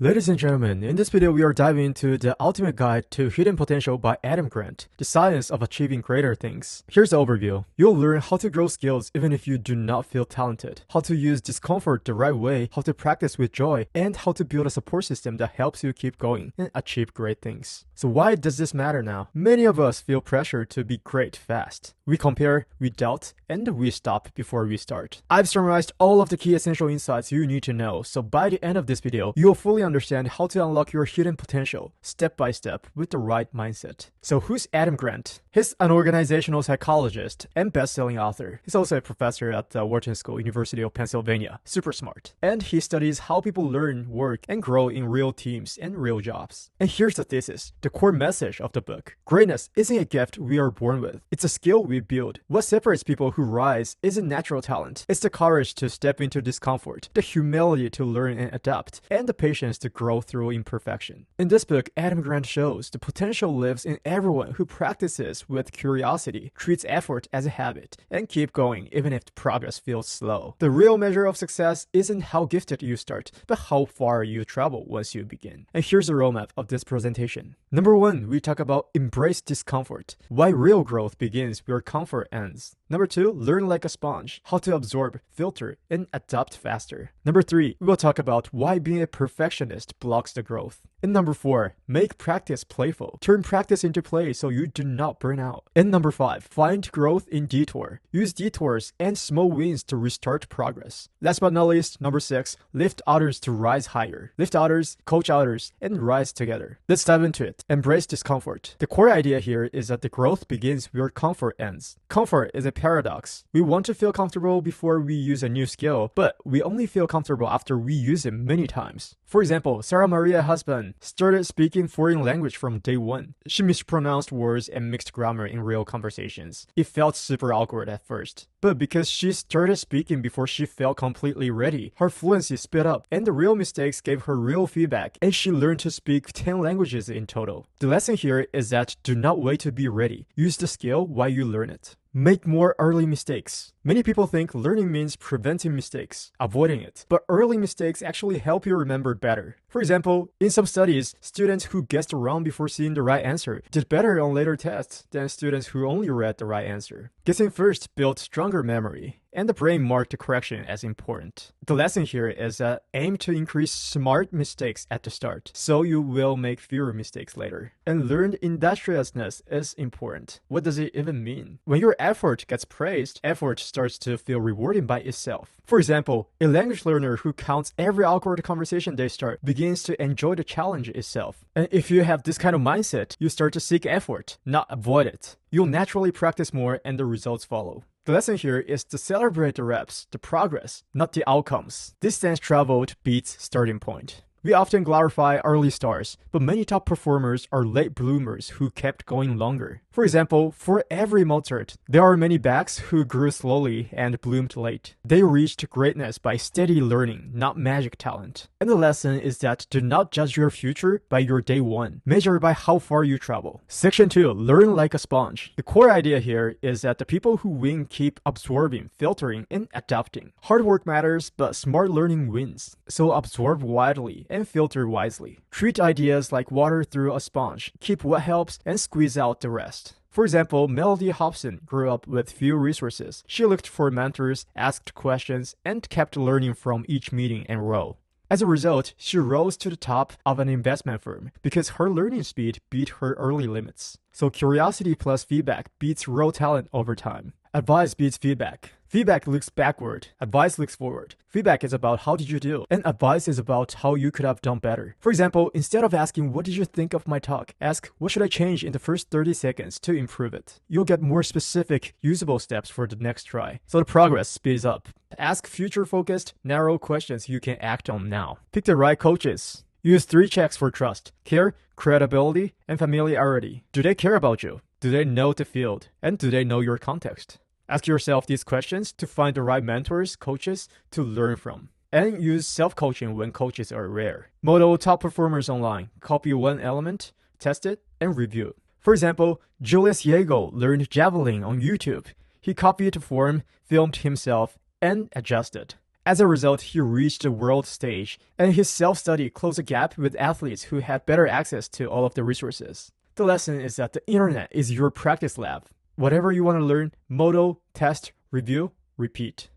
Ladies and gentlemen, in this video we are diving into The Ultimate Guide to Hidden Potential by Adam Grant, the science of achieving greater things. Here's the overview. You'll learn how to grow skills even if you do not feel talented, how to use discomfort the right way, how to practice with joy, and how to build a support system that helps you keep going and achieve great things. So why does this matter now? Many of us feel pressure to be great fast. We compare, we doubt, and we stop before we start. I've summarized all of the key essential insights you need to know, so by the end of this video, you'll fully understand how to unlock your hidden potential step by step with the right mindset. So who's Adam Grant? He's an organizational psychologist and best-selling author. He's also a professor at the Wharton School, University of Pennsylvania. Super smart. And he studies how people learn, work, and grow in real teams and real jobs. And here's the thesis, the core message of the book. Greatness isn't a gift we are born with. It's a skill we build. What separates people who rise isn't natural talent. It's the courage to step into discomfort, the humility to learn and adapt, and the patience to grow through imperfection. In this book, Adam Grant shows the potential lives in everyone who practices with curiosity, treats effort as a habit, and keep going even if the progress feels slow. The real measure of success isn't how gifted you start, but how far you travel once you begin. And here's a roadmap of this presentation. Number 1, we talk about embrace discomfort, why real growth begins where comfort ends. Number 2, learn like a sponge, how to absorb, filter, and adapt faster. Number 3, we will talk about why being a perfectionist blocks the growth. And number 4, make practice playful. Turn practice into play so you do not burn out. And number 5, find growth in Detour. Use detours and small wins to restart progress. Last but not least, number 6, lift others to rise higher. Lift others, coach others, and rise together. Let's dive into it. Embrace discomfort. The core idea here is that the growth begins where comfort ends. Comfort is a paradox. We want to feel comfortable before we use a new skill, but we only feel comfortable after we use it many times. For example, Sarah Maria's husband started speaking foreign language from day 1. She mispronounced words and mixed grammar in real conversations. It felt super awkward at first. But because she started speaking before she felt completely ready, her fluency sped up, and the real mistakes gave her real feedback, and she learned to speak 10 languages in total. The lesson here is that do not wait to be ready. Use the skill while you learn it. Make more early mistakes. Many people think learning means preventing mistakes, avoiding it. But early mistakes actually help you remember better. For example, in some studies, students who guessed wrong before seeing the right answer did better on later tests than students who only read the right answer. Guessing first built stronger memory, and the brain marked the correction as important. The lesson here is that aim to increase smart mistakes at the start, so you will make fewer mistakes later. And learned industriousness is important. What does it even mean? When your effort gets praised, effort starts to feel rewarding by itself. For example, a language learner who counts every awkward conversation they start begins to enjoy the challenge itself. And if you have this kind of mindset, you start to seek effort, not avoid it. You'll naturally practice more and the results follow. The lesson here is to celebrate the reps, the progress, not the outcomes. Distance traveled beats starting point. We often glorify early stars, but many top performers are late bloomers who kept going longer. For example, for every Mozart, there are many Bachs who grew slowly and bloomed late. They reached greatness by steady learning, not magic talent. And the lesson is that do not judge your future by your day 1. Measure by how far you travel. Section 2, learn like a sponge. The core idea here is that the people who win keep absorbing, filtering, and adapting. Hard work matters, but smart learning wins. So absorb widely and filter wisely. Treat ideas like water through a sponge. Keep what helps and squeeze out the rest. For example, Melody Hobson grew up with few resources. She looked for mentors, asked questions, and kept learning from each meeting and role. As a result, she rose to the top of an investment firm because her learning speed beat her early limits. So curiosity plus feedback beats raw talent over time. Advice beats feedback. Feedback looks backward, advice looks forward. Feedback is about how did you do, and advice is about how you could have done better. For example, instead of asking what did you think of my talk, ask what should I change in the first 30 seconds to improve it. You'll get more specific, usable steps for the next try, so the progress speeds up. Ask future-focused, narrow questions you can act on now. Pick the right coaches. Use 3 checks for trust: care, credibility, and familiarity. Do they care about you? Do they know the field? And do they know your context? Ask yourself these questions to find the right mentors, coaches to learn from. And use self-coaching when coaches are rare. Model top performers online. Copy one element, test it, and review. For example, Julius Yago learned javelin on YouTube. He copied the form, filmed himself, and adjusted. As a result, he reached the world stage, and his self-study closed the gap with athletes who had better access to all of the resources. The lesson is that the internet is your practice lab. Whatever you want to learn, model, test, review, repeat.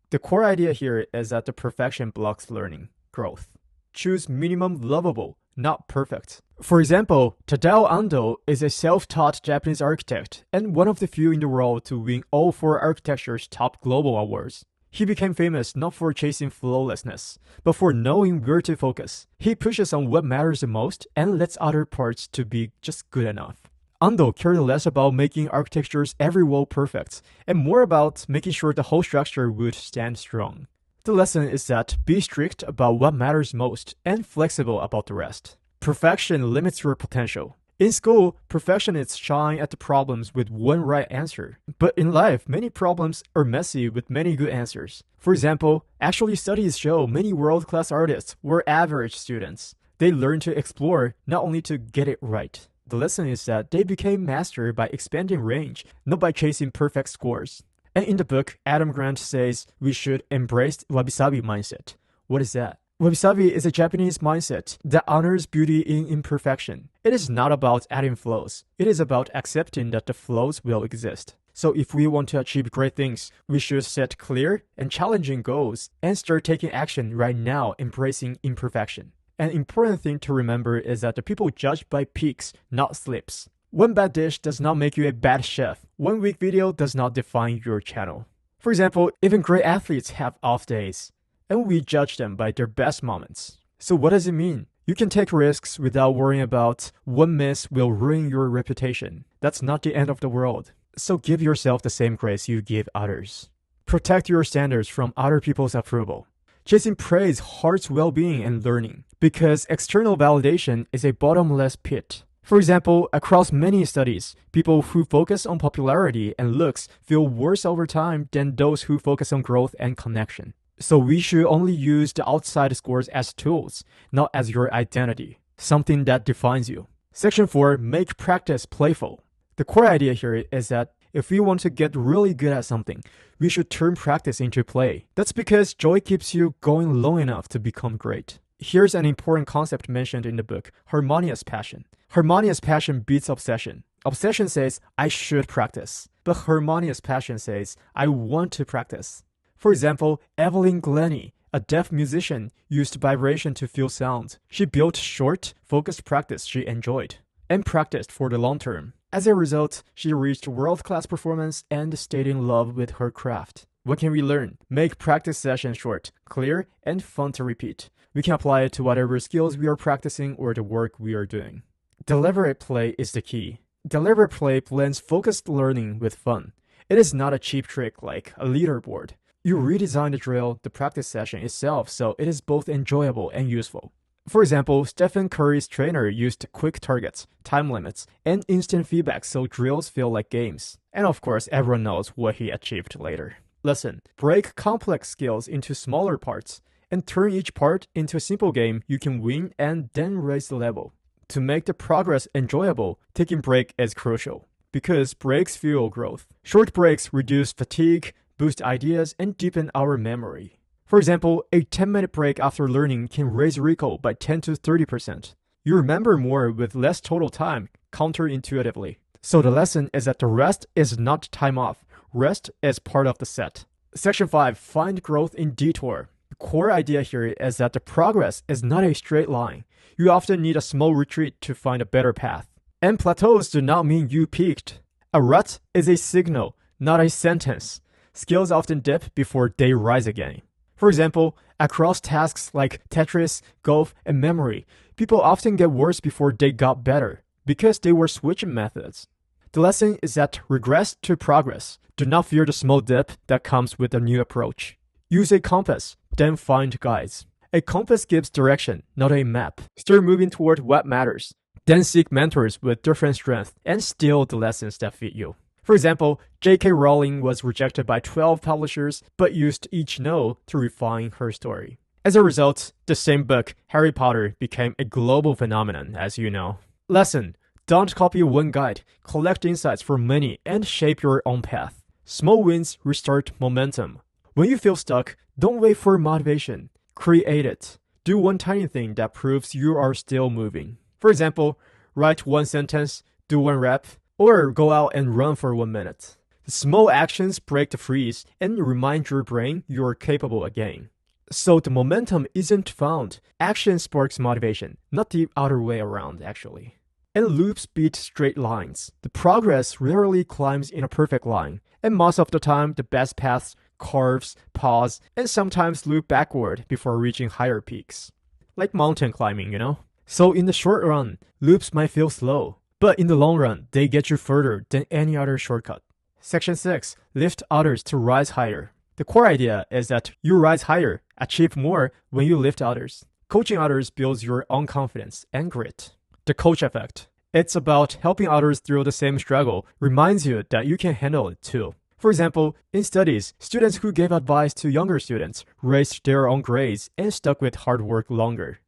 The core idea here is that the perfection blocks learning, growth. Choose minimum lovable, not perfect. For example, Tadao Ando is a self-taught Japanese architect and one of the few in the world to win all 4 architecture's top global awards. He became famous not for chasing flawlessness, but for knowing where to focus. He pushes on what matters the most and lets other parts to be just good enough. Ando cared less about making architecture's every wall perfect, and more about making sure the whole structure would stand strong. The lesson is that be strict about what matters most and flexible about the rest. Perfection limits your potential. In school, perfectionists shine at the problems with one right answer. But in life, many problems are messy with many good answers. For example, actually studies show many world-class artists were average students. They learned to explore, not only to get it right. The lesson is that they became master by expanding range, not by chasing perfect scores. And in the book, Adam Grant says we should embrace wabi-sabi mindset. What is that? Wabi-sabi is a Japanese mindset that honors beauty in imperfection. It is not about adding flaws. It is about accepting that the flaws will exist. So if we want to achieve great things, we should set clear and challenging goals and start taking action right now, embracing imperfection. An important thing to remember is that the people judge by peaks, not slips. One bad dish does not make you a bad chef. One weak video does not define your channel. For example, even great athletes have off days, and we judge them by their best moments. So what does it mean? You can take risks without worrying about one miss will ruin your reputation. That's not the end of the world. So give yourself the same grace you give others. Protect your standards from other people's approval. Chasing praise hurts well-being and learning, because external validation is a bottomless pit. For example, across many studies, people who focus on popularity and looks feel worse over time than those who focus on growth and connection. So we should only use the outside scores as tools, not as your identity, something that defines you. Section 4, make practice playful. The core idea here is that if we want to get really good at something, we should turn practice into play. That's because joy keeps you going long enough to become great. Here's an important concept mentioned in the book, harmonious passion. Harmonious passion beats obsession. Obsession says, I should practice. But harmonious passion says, I want to practice. For example, Evelyn Glennie, a deaf musician, used vibration to feel sound. She built short, focused practice she enjoyed, and practiced for the long term. As a result, she reached world-class performance and stayed in love with her craft. What can we learn? Make practice sessions short, clear, and fun to repeat. We can apply it to whatever skills we are practicing or the work we are doing. Deliberate play is the key. Deliberate play blends focused learning with fun. It is not a cheap trick like a leaderboard. You redesign the drill, the practice session itself, so it is both enjoyable and useful. For example, Stephen Curry's trainer used quick targets, time limits, and instant feedback so drills feel like games. And of course, everyone knows what he achieved later. Listen, break complex skills into smaller parts and turn each part into a simple game you can win and then raise the level. To make the progress enjoyable, taking break is crucial because breaks fuel growth. Short breaks reduce fatigue, boost ideas, and deepen our memory. For example, a 10-minute break after learning can raise recall by 10 to 30%. You remember more with less total time, counterintuitively. So the lesson is that the rest is not time off. Rest is part of the set. Section 5, find growth in Detour. The core idea here is that the progress is not a straight line. You often need a small retreat to find a better path. And plateaus do not mean you peaked. A rut is a signal, not a sentence. Skills often dip before they rise again. For example, across tasks like Tetris, golf, and memory, people often get worse before they got better because they were switching methods. The lesson is that regress to progress. Do not fear the small dip that comes with a new approach. Use a compass, then find guides. A compass gives direction, not a map. Start moving toward what matters. Then seek mentors with different strengths and steal the lessons that fit you. For example, J.K. Rowling was rejected by 12 publishers but used each no to refine her story. As a result, the same book, Harry Potter, became a global phenomenon, as you know. Lesson: don't copy one guide, collect insights from many, and shape your own path. Small wins restart momentum. When you feel stuck, Don't wait for motivation. Create it. Do one tiny thing that proves you are still moving. For example, write one sentence, do one rep, or go out and run for 1 minute. The small actions break the freeze and remind your brain you're capable again. So the momentum isn't found. Action sparks motivation, not the other way around, actually. And loops beat straight lines. The progress rarely climbs in a perfect line, and most of the time the best paths curves, pause, and sometimes loop backward before reaching higher peaks. Like mountain climbing, you know? So in the short run, loops might feel slow, but in the long run, they get you further than any other shortcut. Section 6. Lift others to rise higher. The core idea is that you rise higher, achieve more when you lift others. Coaching others builds your own confidence and grit. The coach effect. It's about helping others through the same struggle, reminds you that you can handle it too. For example, in studies, students who gave advice to younger students raised their own grades and stuck with hard work longer.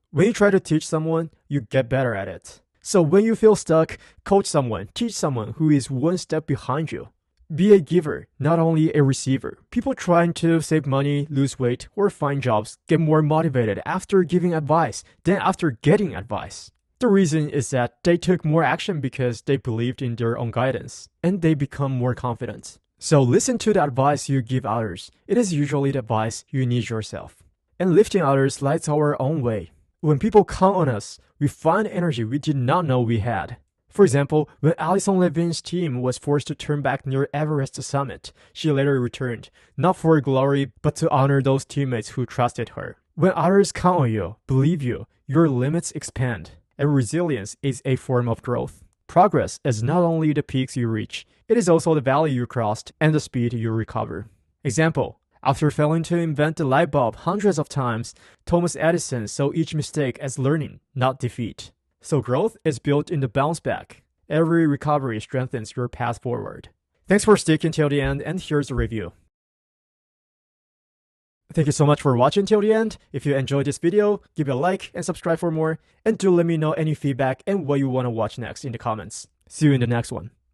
When you try to teach someone, you get better at it. So when you feel stuck, coach someone, teach someone who is one step behind you. Be a giver, not only a receiver. People trying to save money, lose weight, or find jobs get more motivated after giving advice than after getting advice. The reason is that they took more action because they believed in their own guidance, and they become more confident. So listen to the advice you give others. It is usually the advice you need yourself. And lifting others lights our own way. When people count on us, we find energy we did not know we had. For example, when Alison Levin's team was forced to turn back near Everest summit, she later returned, not for glory, but to honor those teammates who trusted her. When others count on you, believe you, your limits expand, and resilience is a form of growth. Progress is not only the peaks you reach, it is also the valley you crossed and the speed you recover. Example, after failing to invent the light bulb hundreds of times, Thomas Edison saw each mistake as learning, not defeat. So growth is built in the bounce back. Every recovery strengthens your path forward. Thanks for sticking till the end, and here's the review. Thank you so much for watching till the end. If you enjoyed this video, give it a like and subscribe for more. And do let me know any feedback and what you want to watch next in the comments. See you in the next one.